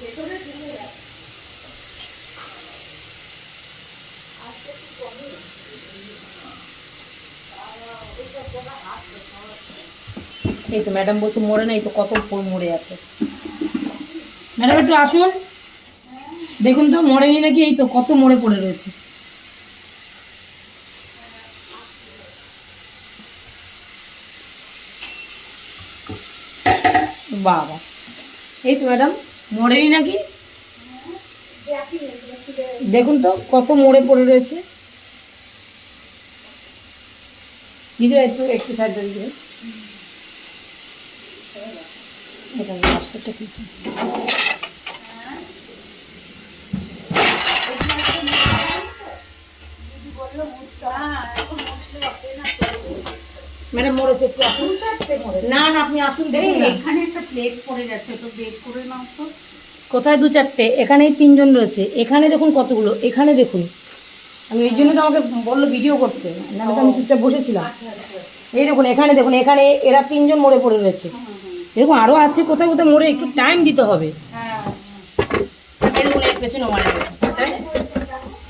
এই তো ম্যাডাম বলছে মরে না, এই তো কত মরে আছে। ম্যাডাম একটু আসুন, দেখুন তো মরেনি নাকি, এই তো কত মরে পড়ে রয়েছে। বাবা, এই তো ম্যাডাম মরেনি নাকি, দেখুন তো কত মরে পড়ে রয়েছে। দিদি একটু একটু সাইড দিয়ে এটা রাস্তাটা কি ম্যাডাম মরেছে, একটু আসুন। না না আপনি আসুন, দেখুন এখানে একটা প্লেট পড়ে যাচ্ছে, ওটা বের করে নাও তো। কোথায় 2-4টে, এখানেই 3জন রয়েছে। এখানে দেখুন কতগুলো, এখানে দেখুন। আমি এই জন্য তো আমাকে বললো ভিডিও করতে, নাহলে তো আমি চুপচাপ বসেছিলাম। এই দেখুন এখানে, দেখুন এখানে এরা 3জন মরে পড়ে রয়েছে। এরকম আরও আছে কোথাও কোথাও মরে, একটু টাইম দিতে হবে। এই দেখুন এর পেছনে মারা গেছে,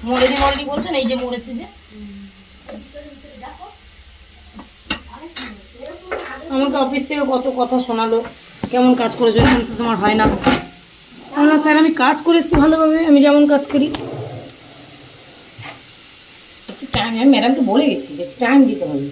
মরেনি মরেনি বলছেন, এই যে মরেছে যে। আমাকে অফিস থেকে কত কথা শোনালো, কেমন কাজ করেছো, এখানে তো তোমার হয় না। না স্যার আমি কাজ করে এসেছি ভালোভাবে, আমি যেমন কাজ করি। একটু টাইম, আমি ম্যাডামকে বলে গেছি যে টাইম দিতে হবে।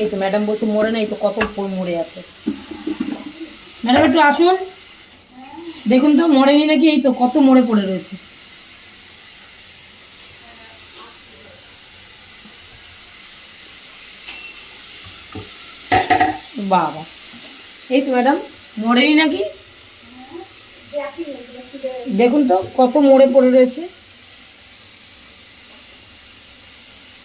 এই তো ম্যাডাম বলছে মরে না, এই তো কত মরে আছে। ম্যাডাম একটু আসুন, দেখুন তো মরেনি নাকি, এই তো কত মরে পড়ে রয়েছে। বাবা, এই তো ম্যাডাম মরেনি নাকি, দেখুন তো কত মরে পড়ে রয়েছে।